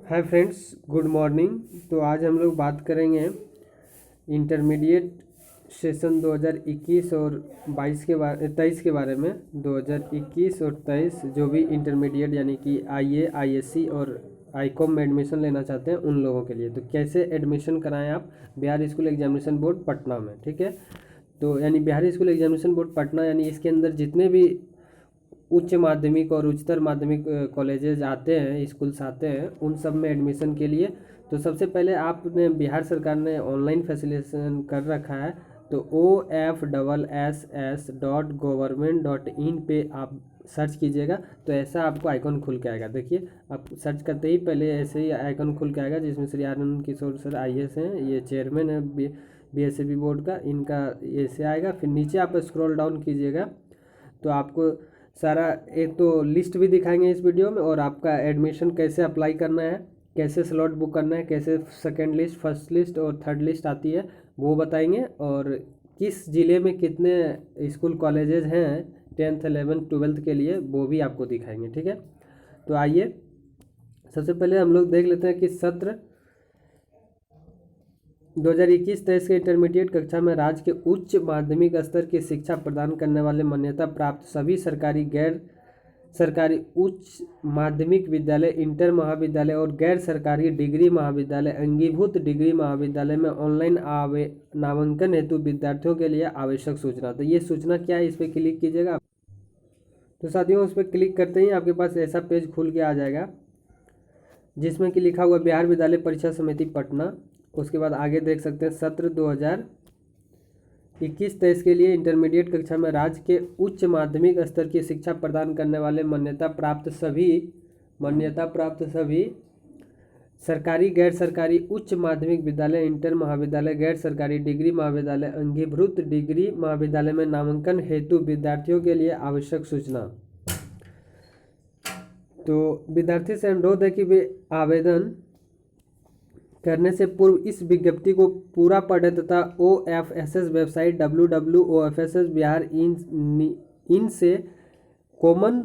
Hi friends, good morning. तो आज हम लोग बात करेंगे इंटरमीडिएट सेशन 2021 और 23 के बारे में। 2021 और 23 जो भी इंटरमीडिएट यानी कि आईए, आईएससी और आईकॉम में एडमिशन लेना चाहते हैं उन लोगों के लिए, तो कैसे एडमिशन कराएं आप Bihar school examination board Patna में। ठीक है, तो यानी Bihar school examination board Patna यानी इसके अंदर जितने भी उच्च माध्यमिक और उच्चतर माध्यमिक कॉलेजेज आते हैं, स्कूल्स आते हैं, उन सब में एडमिशन के लिए तो सबसे पहले आपने बिहार सरकार ने ऑनलाइन फैसिलिटेशन कर रखा है। तो OFSS.government.in पे आप सर्च कीजिएगा तो ऐसा आपको आइकॉन खुल के आएगा। देखिए, आप सर्च करते ही पहले ऐसे ही आइकॉन खुल के आएगा जिसमें श्री आनंद किशोर सर आईएएस हैं, ये चेयरमैन है बीएसएबी बोर्ड का, इनका ऐसे आएगा। फिर नीचे आप स्क्रॉल डाउन कीजिएगा तो आपको सारा एक तो लिस्ट भी दिखाएंगे इस वीडियो में, और आपका एडमिशन कैसे अप्लाई करना है, कैसे स्लॉट बुक करना है, कैसे सेकंड लिस्ट, फर्स्ट लिस्ट और थर्ड लिस्ट आती है वो बताएंगे, और किस ज़िले में कितने स्कूल कॉलेजेस हैं 10th 11th 12th के लिए वो भी आपको दिखाएंगे। ठीक है, तो आइए सबसे पहले हम लोग देख लेते हैं कि सत्र 2021-23 के इंटरमीडिएट कक्षा में राज्य के उच्च माध्यमिक स्तर की शिक्षा प्रदान करने वाले मान्यता प्राप्त सभी सरकारी, गैर सरकारी उच्च माध्यमिक विद्यालय, इंटर महाविद्यालय और गैर सरकारी डिग्री महाविद्यालय, अंगीभूत डिग्री महाविद्यालय में ऑनलाइन नामांकन हेतु विद्यार्थियों के लिए आवश्यक सूचना। तो ये सूचना क्या है, इस पर क्लिक कीजिएगा। तो साथियों, उस पर क्लिक करते ही आपके पास ऐसा पेज खुल के आ जाएगा जिसमें कि लिखा हुआ बिहार विद्यालय परीक्षा समिति पटना। उसके बाद आगे देख सकते हैं सत्र 2021-23 के लिए इंटरमीडिएट कक्षा में राज्य के उच्च माध्यमिक स्तर की शिक्षा प्रदान करने वाले मान्यता प्राप्त सभी सरकारी, गैर सरकारी उच्च माध्यमिक विद्यालय, इंटर महाविद्यालय, गैर सरकारी डिग्री महाविद्यालय, अंगीभूत डिग्री महाविद्यालय में नामांकन हेतु विद्यार्थियों के लिए आवश्यक सूचना। तो विद्यार्थी से अनुरोध है कि वे आवेदन करने से पूर्व इस विज्ञप्ति को पूरा पढ़ें तथा OFSS वेबसाइट www.ofss बिहार इन से कॉमन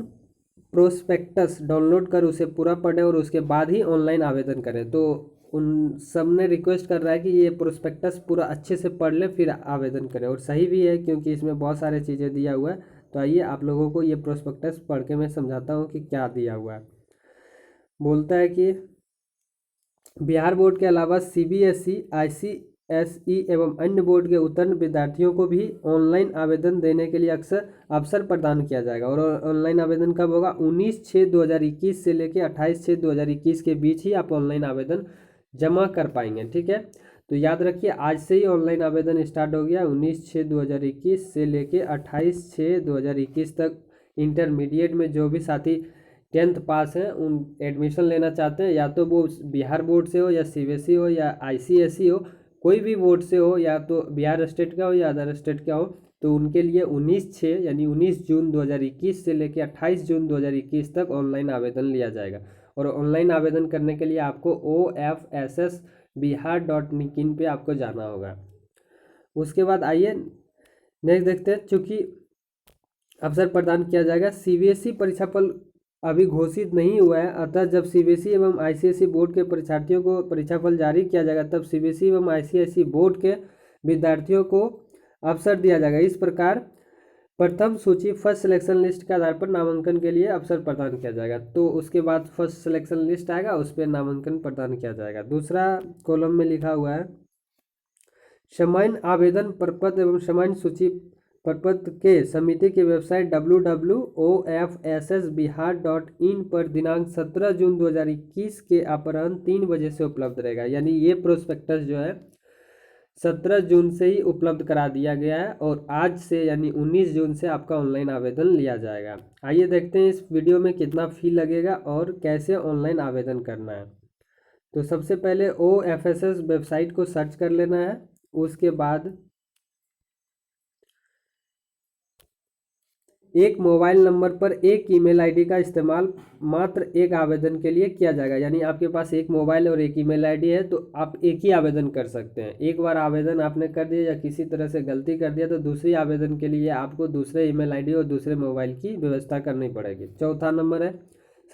प्रोस्पेक्टस डाउनलोड कर उसे पूरा पढ़ें और उसके बाद ही ऑनलाइन आवेदन करें। तो उन सब ने रिक्वेस्ट कर रहा है कि ये प्रोस्पेक्टस पूरा अच्छे से पढ़ लें फिर आवेदन करें, और सही भी है क्योंकि इसमें बहुत सारी चीज़ें दिया हुआ है। तो आइए आप लोगों को ये प्रोस्पेक्टस पढ़ के मैं समझाता हूँ कि क्या दिया हुआ है। बोलता है कि बिहार बोर्ड के अलावा CBSE, ICSE एवं अन्य बोर्ड के उत्तीर्ण विद्यार्थियों को भी ऑनलाइन आवेदन देने के लिए अवसर प्रदान किया जाएगा। और ऑनलाइन आवेदन कब होगा? 19/6/2021 से लेकर 28/6/2021 के बीच ही आप ऑनलाइन आवेदन जमा कर पाएंगे। ठीक है, तो याद रखिए आज से ही ऑनलाइन आवेदन स्टार्ट हो गया। 19/6/2021 से लेकर 28/6/2021 तक इंटरमीडिएट में जो भी साथी 10th पास हैं, उन एडमिशन लेना चाहते हैं, या तो वो बिहार बोर्ड से हो या CBSE हो या ICSE हो, कोई भी बोर्ड से हो, या तो बिहार स्टेट का हो या अदर स्टेट का हो, तो उनके लिए 19/6 यानी 19 जून 2021 से लेकर 28 जून 2021 तक ऑनलाइन आवेदन लिया जाएगा। और ऑनलाइन आवेदन करने के लिए आपको OFSS bihar.in पे आपको जाना होगा। उसके बाद आइए नेक्स्ट देखते हैं। चूँकि अवसर प्रदान किया जाएगा, CBSE परीक्षाफल अभी घोषित नहीं हुआ है, अतः जब CBSE एवं ICSE बोर्ड के परीक्षार्थियों को परीक्षाफल जारी किया जाएगा तब CBSE एवं ICSE बोर्ड के विद्यार्थियों को अवसर दिया जाएगा। इस प्रकार प्रथम सूची फर्स्ट सिलेक्शन लिस्ट के आधार पर नामांकन के लिए अवसर प्रदान किया जाएगा। तो उसके बाद फर्स्ट सिलेक्शन लिस्ट आएगा, उस पर नामांकन प्रदान किया जाएगा। दूसरा कॉलम में लिखा हुआ है सामान्य आवेदन प्रपत्र एवं सामान्य सूची प्रपत्र के समिति की वेबसाइट www.ofssbihar.in पर दिनांक 17 जून 2021 के अपराह्न 3 बजे से उपलब्ध रहेगा। यानी ये प्रोस्पेक्टस जो है 17 जून से ही उपलब्ध करा दिया गया है, और आज से यानी 19 जून से आपका ऑनलाइन आवेदन लिया जाएगा। आइए देखते हैं इस वीडियो में कितना फी लगेगा और कैसे ऑनलाइन आवेदन करना है। तो सबसे पहले OFSS वेबसाइट को सर्च कर लेना है। उसके बाद एक मोबाइल नंबर पर एक ईमेल आईडी का इस्तेमाल मात्र एक आवेदन के लिए किया जाएगा। यानी आपके पास एक मोबाइल और एक ईमेल आईडी है तो आप एक ही आवेदन कर सकते हैं। एक बार आवेदन आपने कर दिया या किसी तरह से गलती कर दिया तो दूसरी आवेदन के लिए आपको दूसरे ईमेल आईडी और दूसरे मोबाइल की व्यवस्था करनी पड़ेगी। चौथा नंबर है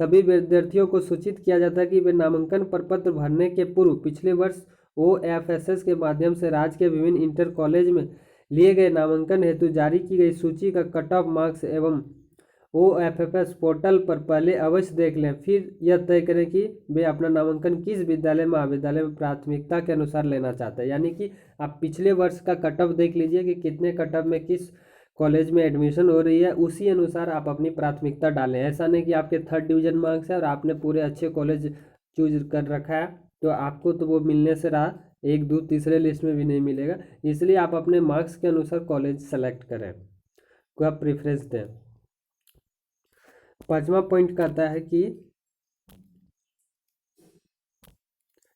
सभी विद्यार्थियों को सूचित किया जाता है कि वे नामांकन प्रपत्र भरने के पूर्व पिछले वर्ष OFSS के माध्यम से राज्य के विभिन्न इंटर कॉलेज में लिए गए नामांकन हेतु जारी की गई सूची का कट ऑफ मार्क्स एवं OFFS पोर्टल पर पहले अवश्य देख लें। फिर यह तय करें कि वे अपना नामांकन किस विद्यालय महाविद्यालय में प्राथमिकता के अनुसार लेना चाहते हैं। यानी कि आप पिछले वर्ष का कट ऑफ देख लीजिए कि कितने कट ऑफ में किस कॉलेज में एडमिशन हो रही है, उसी अनुसार आप अपनी प्राथमिकता डालें। ऐसा नहीं कि आपके 3rd डिवीजन मार्क्स है और आपने पूरे अच्छे कॉलेज चूज कर रखा है तो आपको तो वो मिलने से रहा, 1, 2, तीसरे लिस्ट में भी नहीं मिलेगा। इसलिए आप अपने मार्क्स के अनुसार कॉलेज सेलेक्ट करें, को आप प्रेफरेंस दें। 5वां पॉइंट कहता है कि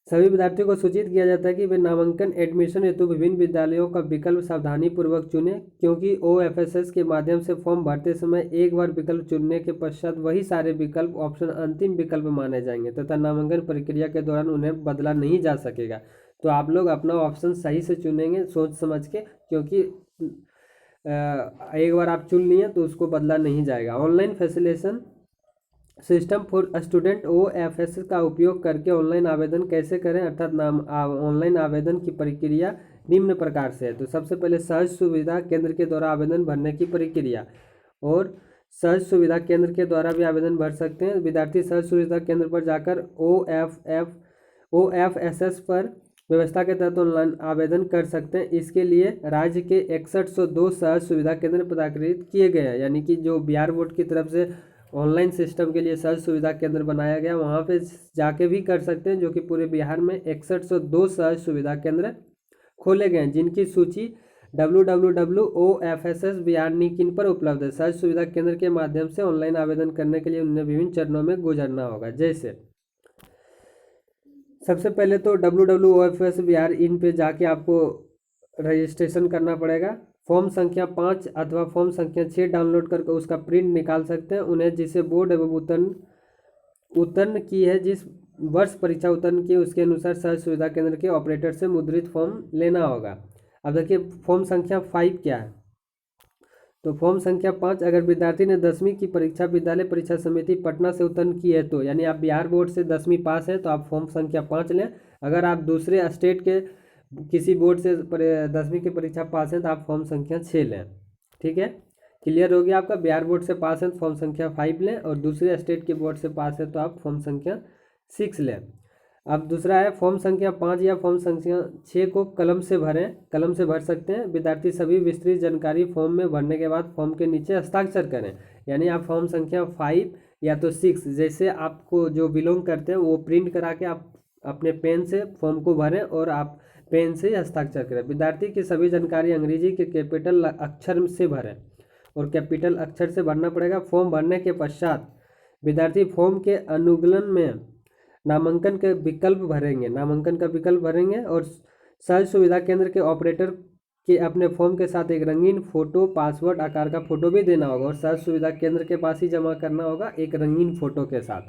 सभी विद्यार्थियों को सूचित किया जाता है कि वे नामांकन एडमिशन हेतु विभिन्न विद्यालयों का विकल्प सावधानी पूर्वक चुनें, क्योंकि OFSS के माध्यम से फॉर्म भरते समय एक बार विकल्प चुनने के पश्चात वही सारे विकल्प ऑप्शन अंतिम विकल्प माने जाएंगे तथा नामांकन प्रक्रिया के दौरान उन्हें बदला नहीं जा सकेगा। तो आप लोग अपना ऑप्शन सही से चुनेंगे सोच समझ के, क्योंकि एक बार आप चुन लिए तो उसको बदला नहीं जाएगा। Online facilitation system for student OFSS का उपयोग करके ऑनलाइन आवेदन कैसे करें, अर्थात ऑनलाइन आवेदन की प्रक्रिया निम्न प्रकार से है। तो सबसे पहले सहज सुविधा केंद्र के द्वारा आवेदन भरने की प्रक्रिया, और सहज सुविधा केंद्र के द्वारा भी आवेदन भर सकते हैं। विद्यार्थी सहज सुविधा केंद्र पर जाकर OFSS पर व्यवस्था के तहत ऑनलाइन आवेदन कर सकते हैं। इसके लिए राज्य के 6102 सहज सुविधा केंद्र पदाकृत किए गए हैं, यानी कि जो बिहार बोर्ड की तरफ से ऑनलाइन सिस्टम के लिए सहज सुविधा केंद्र बनाया गया, वहाँ पे जाके भी कर सकते हैं, जो कि पूरे बिहार में 6102 सहज सुविधा केंद्र खोले गए हैं, जिनकी सूची www.OFSS बिहार निकिन पर उपलब्ध है। सहज सुविधा केंद्र के माध्यम से ऑनलाइन आवेदन करने के लिए उन्हें विभिन्न चरणों में गुजरना होगा। जैसे सबसे पहले तो www.OFSS बिहार इन पे जाके आपको रजिस्ट्रेशन करना पड़ेगा। फॉर्म संख्या 5 अथवा फॉर्म संख्या 6 डाउनलोड करके उसका प्रिंट निकाल सकते हैं। उन्हें जिसे बोर्ड एवं उत्तीर्ण की है, जिस वर्ष परीक्षा उत्तीर्ण की उसके अनुसार सहज सुविधा केंद्र के ऑपरेटर से मुद्रित फॉर्म लेना होगा। अब देखिए फॉर्म संख्या 5 क्या है। तो फॉर्म संख्या 5, अगर विद्यार्थी ने 10वीं की परीक्षा विद्यालय परीक्षा समिति पटना से उत्तीर्ण की है, तो यानी आप बिहार बोर्ड से 10वीं पास है तो आप फॉर्म संख्या 5 लें। अगर आप दूसरे स्टेट के किसी बोर्ड से 10वीं की परीक्षा पास है तो आप फॉर्म संख्या 6 लें। ठीक है, क्लियर हो गया आपका। बिहार बोर्ड से पास है तो फॉर्म संख्या 5 लें, और दूसरे स्टेट के बोर्ड से पास है तो आप फॉर्म संख्या 6 लें। अब दूसरा है फॉर्म संख्या 5 या फॉर्म संख्या 6 को कलम से भरें, कलम से भर सकते हैं। विद्यार्थी सभी विस्तृत जानकारी फॉर्म में भरने के बाद फॉर्म के नीचे हस्ताक्षर करें। यानी आप फॉर्म संख्या 5 या तो 6 जैसे आपको जो बिलोंग करते हैं वो प्रिंट करा के आप अपने पेन से फॉर्म को भरें और आप पेन से हस्ताक्षर करें। विद्यार्थी की सभी जानकारी अंग्रेजी के कैपिटल अक्षर से भरें, और कैपिटल अक्षर से भरना पड़ेगा। फॉर्म भरने के पश्चात विद्यार्थी फॉर्म के अनुगलन में नामांकन के विकल्प भरेंगे, नामांकन का विकल्प भरेंगे, और सहज सुविधा केंद्र के ऑपरेटर के अपने फॉर्म के साथ एक रंगीन फोटो पासवर्ड आकार का फोटो भी देना होगा, और सहज सुविधा केंद्र के पास ही जमा करना होगा एक रंगीन फोटो के साथ।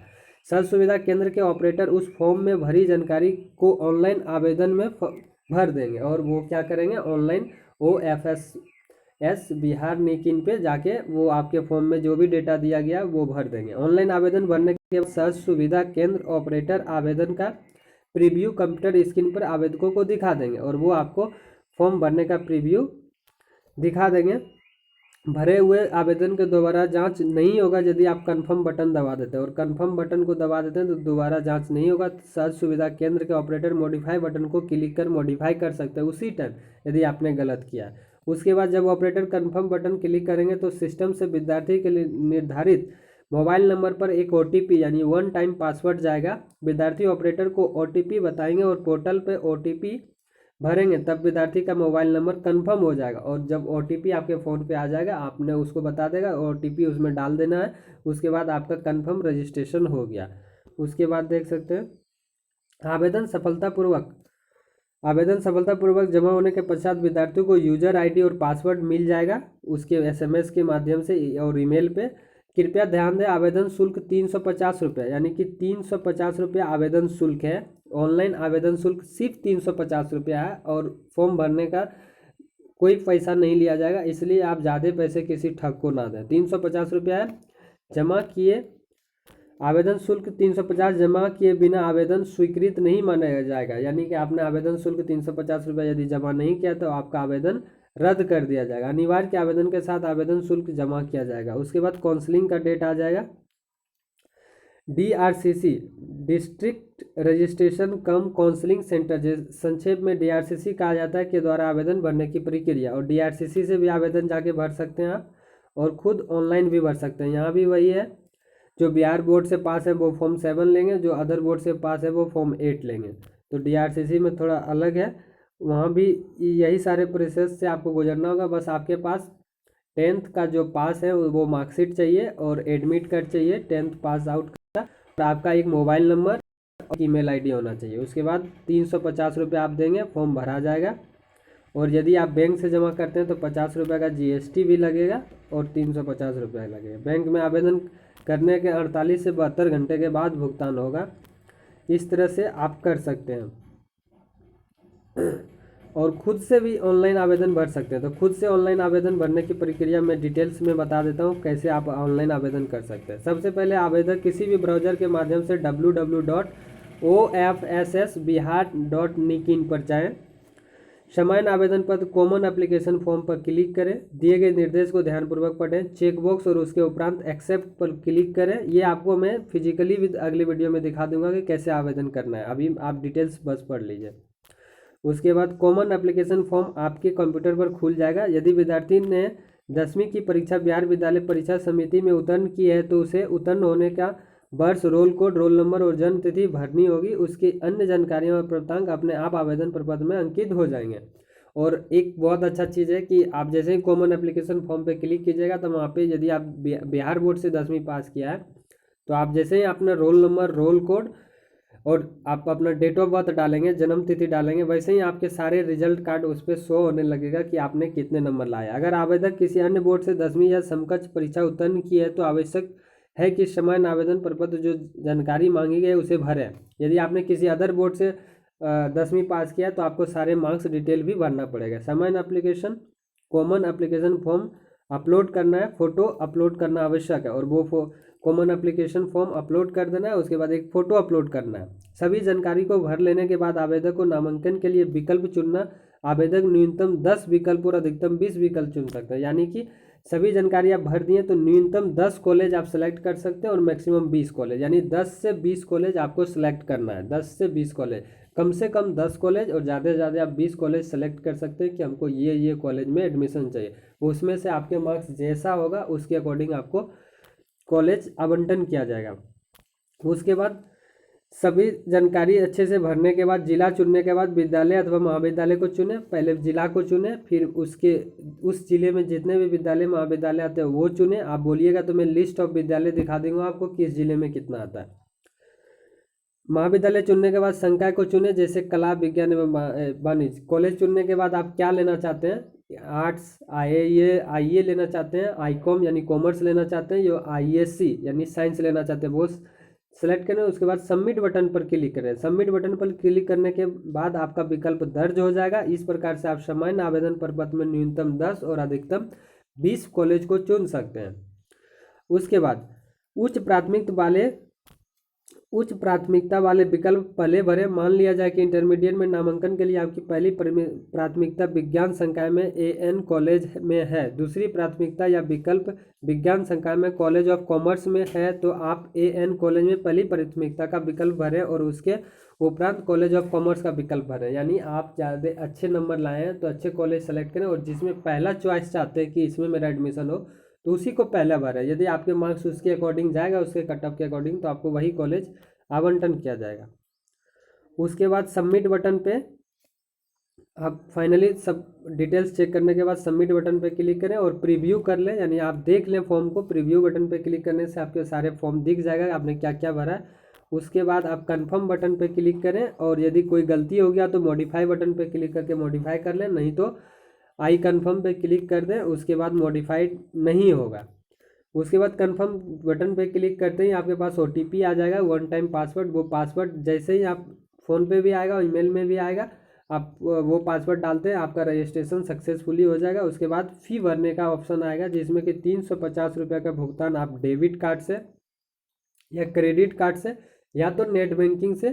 सहज सुविधा केंद्र के ऑपरेटर उस फॉर्म में भरी जानकारी को ऑनलाइन आवेदन में भर देंगे, और वो क्या करेंगे, ऑनलाइन OFSS बिहार निकिन पे जाके वो आपके फॉर्म में जो भी डेटा दिया गया वो भर देंगे। ऑनलाइन आवेदन भरने के बाद सहज सुविधा केंद्र ऑपरेटर आवेदन का प्रीव्यू कंप्यूटर स्क्रीन पर आवेदकों को दिखा देंगे, और वो आपको फॉर्म भरने का प्रीव्यू दिखा देंगे। भरे हुए आवेदन के दोबारा जांच नहीं होगा यदि आप कंफर्म बटन दबा देते हैं, और कंफर्म बटन को दबा देते हैं तो दोबारा जांच नहीं होगा। सहज सुविधा केंद्र के ऑपरेटर मॉडिफाई बटन को क्लिक कर मॉडिफाई कर सकते हैं उसी टाइम यदि आपने गलत किया। उसके बाद जब ऑपरेटर कंफर्म बटन क्लिक करेंगे तो सिस्टम से विद्यार्थी के लिए निर्धारित मोबाइल नंबर पर एक OTP यानी 1 टाइम पासवर्ड जाएगा। विद्यार्थी ऑपरेटर को OTP बताएंगे और पोर्टल पर OTP भरेंगे, तब विद्यार्थी का मोबाइल नंबर कंफर्म हो जाएगा, और जब OTP आपके फ़ोन पे आ जाएगा आपने उसको बता देगा, OTP उसमें डाल देना है। उसके बाद आपका कंफर्म रजिस्ट्रेशन हो गया। उसके बाद देख सकते हैं आवेदन सफलतापूर्वक जमा होने के पश्चात विद्यार्थियों को यूजर ID और पासवर्ड मिल जाएगा उसके SMS के माध्यम से और ईमेल पे। कृपया ध्यान दें आवेदन शुल्क 350 रुपये, यानी कि 350 रुपये आवेदन शुल्क है। ऑनलाइन आवेदन शुल्क सिर्फ 350 रुपया है, और फॉर्म भरने का कोई पैसा नहीं लिया जाएगा, इसलिए आप ज़्यादा पैसे किसी ठग को ना दें। 350 रुपया है। जमा किए आवेदन शुल्क 350 जमा किए बिना आवेदन स्वीकृत नहीं माना जाएगा, यानी कि आपने आवेदन शुल्क 350 रुपये यदि जमा नहीं किया तो आपका आवेदन रद्द कर दिया जाएगा। अनिवार्य के आवेदन के साथ आवेदन शुल्क जमा किया जाएगा। उसके बाद काउंसलिंग का डेट आ जाएगा। DRCC डिस्ट्रिक्ट रजिस्ट्रेशन कम काउंसलिंग सेंटर, संक्षेप में DRCC कहा जाता है, के द्वारा आवेदन भरने की प्रक्रिया। और DRCC से भी आवेदन जाके भर सकते हैं आप, और खुद ऑनलाइन भी भर सकते हैं। यहाँ भी वही है, जो बिहार बोर्ड से पास है वो फॉर्म 7 लेंगे, जो अदर बोर्ड से पास है वो फॉर्म 8 लेंगे। तो DRCC में थोड़ा अलग है, वहाँ भी यही सारे प्रोसेस से आपको गुजरना होगा। बस आपके पास 10th का जो पास है वो मार्कशीट चाहिए और एडमिट कार्ड चाहिए 10th पास आउट का, और आपका एक मोबाइल नंबर और ईमेल आईडी होना चाहिए। उसके बाद 350 रुपये आप देंगे, फॉर्म भरा जाएगा। और यदि आप बैंक से जमा करते हैं तो 50 रुपये का GST भी लगेगा और 350 रुपये लगेगा। बैंक में आवेदन करने के 48 से 72 घंटे के बाद भुगतान होगा। इस तरह से आप कर सकते हैं, और खुद से भी ऑनलाइन आवेदन भर सकते हैं। तो खुद से ऑनलाइन आवेदन भरने की प्रक्रिया मैं डिटेल्स में बता देता हूँ कैसे आप ऑनलाइन आवेदन कर सकते हैं। सबसे पहले आवेदक किसी भी ब्राउज़र के माध्यम से www.ofssbihar.in पर जाएँ। समान आवेदन पत्र कॉमन एप्लीकेशन फॉर्म पर क्लिक करें, दिए गए निर्देश को ध्यानपूर्वक पढ़ें, चेकबॉक्स और उसके उपरांत एक्सेप्ट पर क्लिक करें। ये आपको मैं फिजिकली अगली वीडियो में दिखा दूंगा कि कैसे आवेदन करना है, अभी आप डिटेल्स बस पढ़ लीजिए। उसके बाद कॉमन एप्लीकेशन फॉर्म आपके कंप्यूटर पर खुल जाएगा। यदि विद्यार्थी ने 10वीं की परीक्षा बिहार विद्यालय परीक्षा समिति में उत्तीर्ण की है तो उसे उत्तीर्ण होने का वर्ष, रोल कोड, रोल नंबर और जन्म तिथि भरनी होगी। उसकी अन्य जानकारियां और प्राप्तांक अपने आप आवेदन प्रपत्र में अंकित हो जाएंगे। और एक बहुत अच्छा चीज़ है कि आप जैसे ही कॉमन एप्लीकेशन फॉर्म पे क्लिक कीजिएगा तो वहाँ पे यदि आप बिहार बोर्ड से 10वीं पास किया है तो आप जैसे ही अपना रोल नंबर, रोल कोड और आप अपना डेट ऑफ बर्थ डालेंगे, जन्म तिथि डालेंगे, वैसे ही आपके सारे रिजल्ट कार्ड उस पर शो होने लगेगा कि आपने कितने नंबर लाए। अगर आवेदक किसी अन्य बोर्ड से 10वीं या समकक्ष परीक्षा उत्तीर्ण की है तो आवश्यक है कि समान आवेदन प्रपत्र जो जानकारी मांगी गई है उसे भरें। यदि आपने किसी अदर बोर्ड से 10वीं पास किया तो आपको सारे मार्क्स डिटेल भी भरना पड़ेगा। समान application common application form upload करना है, फ़ोटो अपलोड करना आवश्यक है, और वो कॉमन एप्लीकेशन फॉर्म अपलोड कर देना है। उसके बाद एक फ़ोटो अपलोड करना है। सभी जानकारी को भर लेने के बाद आवेदक को नामांकन के लिए विकल्प चुनना। आवेदक न्यूनतम 10 विकल्प और अधिकतम 20 विकल्प चुन सकते हैं, यानी कि सभी जानकारी आप भर दिए तो न्यूनतम 10 कॉलेज आप सेलेक्ट कर सकते हैं और मैक्सिमम 20 कॉलेज, यानी 10 से 20 कॉलेज आपको सेलेक्ट करना है। 10 से 20 कॉलेज, कम से कम 10 कॉलेज और ज़्यादा से ज़्यादा आप 20 कॉलेज सेलेक्ट कर सकते हैं कि हमको ये कॉलेज में एडमिशन चाहिए। उसमें से आपके मार्क्स जैसा होगा उसके अकॉर्डिंग आपको कॉलेज आवंटन किया जाएगा। उसके बाद सभी जानकारी अच्छे से भरने के बाद जिला चुनने के बाद विद्यालय अथवा महाविद्यालय को चुने। पहले जिला को चुने, फिर उस जिले में जितने भी विद्यालय महाविद्यालय आते हैं वो चुने। आप बोलिएगा तो मैं लिस्ट ऑफ विद्यालय दिखा दूंगा आपको किस जिले में कितना आता है। महाविद्यालय चुनने के बाद संकाय को चुने, जैसे कला, विज्ञान एवं वाणिज्य। कॉलेज चुनने के बाद आप क्या लेना चाहते हैं, आर्ट्स, आईए लेना चाहते हैं, आईकॉम यानी कॉमर्स लेना चाहते हैं, या आईएससी यानी साइंस लेना चाहते हैं, वो सेलेक्ट करें। उसके बाद सबमिट बटन पर क्लिक करें। सबमिट बटन पर क्लिक करने के बाद आपका विकल्प दर्ज हो जाएगा। इस प्रकार से आप सामान्य आवेदन प्रपत्र में न्यूनतम 10 और अधिकतम 20 कॉलेज को चुन सकते हैं। उसके बाद उच्च प्राथमिकता वाले विकल्प पहले भरें। मान लिया जाए कि इंटरमीडिएट में नामांकन के लिए आपकी पहली प्राथमिकता विज्ञान संकाय में AN कॉलेज में है, दूसरी प्राथमिकता या विकल्प विज्ञान संकाय में कॉलेज ऑफ कॉमर्स में है, तो आप AN कॉलेज में पहली प्राथमिकता का विकल्प भरें और उसके उपरांत कॉलेज ऑफ कॉमर्स का विकल्प भरें। यानी आप ज़्यादा अच्छे नंबर लाए हैं तो अच्छे कॉलेज सेलेक्ट करें, और जिसमें पहला चॉइस चाहते हैं कि इसमें मेरा एडमिशन हो तो उसी को पहला भरें। यदि आपके मार्क्स उसके अकॉर्डिंग जाएगा, उसके कट ऑफ के अकॉर्डिंग, तो आपको वही कॉलेज आवंटन किया जाएगा। उसके बाद सबमिट बटन पे आप फाइनली सब डिटेल्स चेक करने के बाद सबमिट बटन पे क्लिक करें और प्रीव्यू कर लें, यानी आप देख लें फॉर्म को। प्रीव्यू बटन पे क्लिक करने से आपके सारे फॉर्म दिख जाएगा आपने क्या क्या भरा है। उसके बाद आप कंफर्म बटन पे क्लिक करें, और यदि कोई गलती हो गया तो मॉडिफाई बटन पे क्लिक करके मॉडिफाई कर लें, नहीं तो आई कन्फर्म पे क्लिक कर दें। उसके बाद मॉडिफाइड नहीं होगा। उसके बाद कंफर्म बटन पे क्लिक करते ही आपके पास OTP आ जाएगा, 1 टाइम पासवर्ड। वो पासवर्ड जैसे ही आप फ़ोन पे भी आएगा, ईमेल में भी आएगा, आप वो पासवर्ड डालते हैं, आपका रजिस्ट्रेशन सक्सेसफुली हो जाएगा। उसके बाद फ़ी भरने का ऑप्शन आएगा, जिसमें कि 350 रुपये का भुगतान आप डेबिट कार्ड से या क्रेडिट कार्ड से या तो नेट बैंकिंग से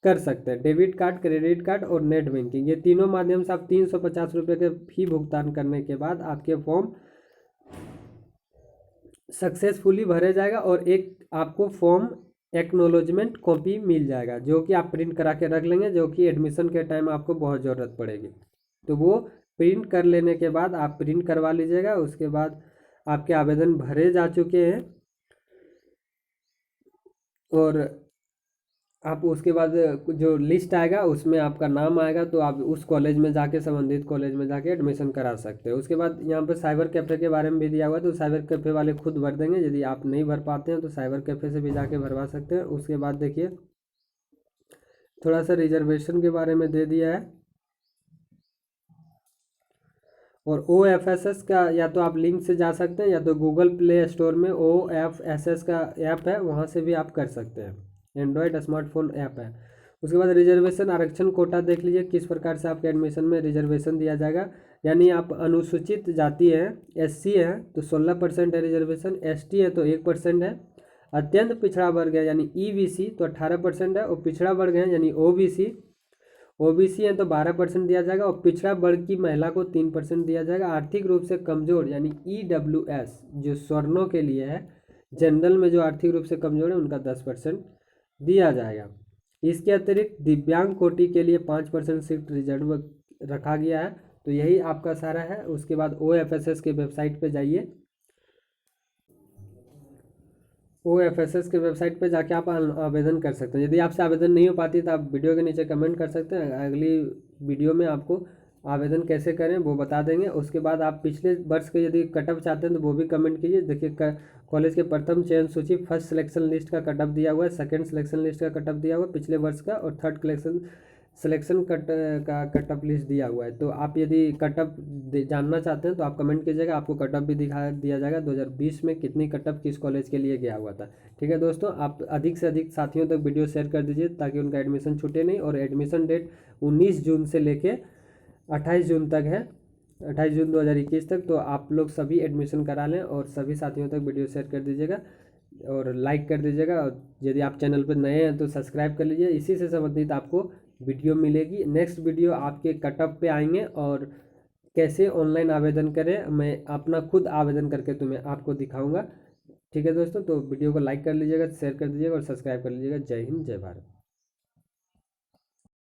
कर सकते हैं। डेबिट कार्ड, क्रेडिट कार्ड और नेट बैंकिंग, ये तीनों माध्यम से आप 350 रुपये के फी भुगतान करने के बाद आपके फॉर्म सक्सेसफुली भरे जाएगा और एक आपको फॉर्म एक्नोलॉजमेंट कॉपी मिल जाएगा जो कि आप प्रिंट करा के रख लेंगे, जो कि एडमिशन के टाइम आपको बहुत ज़रूरत पड़ेगी। तो वो प्रिंट कर लेने के बाद आप प्रिंट करवा लीजिएगा। उसके बाद आपके आवेदन भरे जा चुके हैं और आप उसके बाद जो लिस्ट आएगा उसमें आपका नाम आएगा, तो आप उस कॉलेज में जाके, संबंधित कॉलेज में जाके एडमिशन करा सकते हो। उसके बाद यहाँ पर साइबर कैफ़े के बारे में भी दिया हुआ है, तो साइबर कैफ़े वाले खुद भर देंगे। यदि आप नहीं भर पाते हैं तो साइबर कैफ़े से भी जाके भरवा सकते हैं। उसके बाद देखिए थोड़ा सा रिजर्वेशन के बारे में दे दिया है। और OFSS का या तो आप लिंक से जा सकते हैं या तो गूगल प्ले स्टोर में OFSS का ऐप है, वहाँ से भी आप कर सकते हैं। एंड्रॉयड स्मार्टफोन ऐप है। उसके बाद रिजर्वेशन आरक्षण कोटा देख लीजिए किस प्रकार से आपके एडमिशन में रिजर्वेशन दिया जाएगा। यानी आप अनुसूचित जाति हैं, SC है तो 16% है रिजर्वेशन, ST है तो 1% है, अत्यंत पिछड़ा वर्ग है यानी EBC तो 18% है, और पिछड़ा वर्ग है यानी OBC है तो 12% दिया जाएगा, और पिछड़ा वर्ग की महिला को 3% दिया जाएगा। आर्थिक रूप से कमजोर यानी EWS जो स्वर्णों के लिए है, जनरल में जो आर्थिक रूप से कमजोर है उनका 10% दिया जाएगा। इसके अतिरिक्त दिव्यांग कोटि के लिए 5% सीट रिजर्व रखा गया है। तो यही आपका सारा है। उसके बाद OFSS के वेबसाइट पे जाइए, OFSS के वेबसाइट पे जाके आप आवेदन कर सकते हैं। यदि आपसे आवेदन नहीं हो पाती तो आप वीडियो के नीचे कमेंट कर सकते हैं, अगली वीडियो में आपको आवेदन कैसे करें वो बता देंगे। उसके बाद आप पिछले वर्ष के यदि कटअप चाहते हैं तो वो भी कमेंट कीजिए। देखिए कॉलेज के प्रथम चयन सूची फर्स्ट सिलेक्शन लिस्ट का कटअप दिया हुआ है, सेकंड सिलेक्शन लिस्ट का कटअप दिया हुआ है पिछले वर्ष का, और थर्ड सिलेक्शन का कटअप लिस्ट दिया हुआ है। तो आप यदि कटअप जानना चाहते हैं तो आप कमेंट कीजिएगा, आपको कटअप भी दिखा दिया जाएगा 2020 में कितनी कटअप किस कॉलेज के लिए गया हुआ था। ठीक है दोस्तों, आप अधिक से अधिक साथियों तक वीडियो शेयर कर दीजिए ताकि उनका एडमिशन छूटे नहीं। और एडमिशन डेट 19 जून से लेके 28 जून तक है, 28 जून 2021 तक। तो आप लोग सभी एडमिशन करा लें और सभी साथियों तक वीडियो शेयर कर दीजिएगा और लाइक कर दीजिएगा। और यदि आप चैनल पर नए हैं तो सब्सक्राइब कर लीजिए। इसी से संबंधित आपको वीडियो मिलेगी। नेक्स्ट वीडियो आपके कटअप पे आएंगे और कैसे ऑनलाइन आवेदन करें मैं अपना खुद आवेदन करके तुम्हें आपको दिखाऊंगा। ठीक है दोस्तों, तो वीडियो को लाइक कर लीजिएगा, शेयर कर दीजिएगा और सब्सक्राइब कर लीजिएगा। जय हिंद, जय भारत।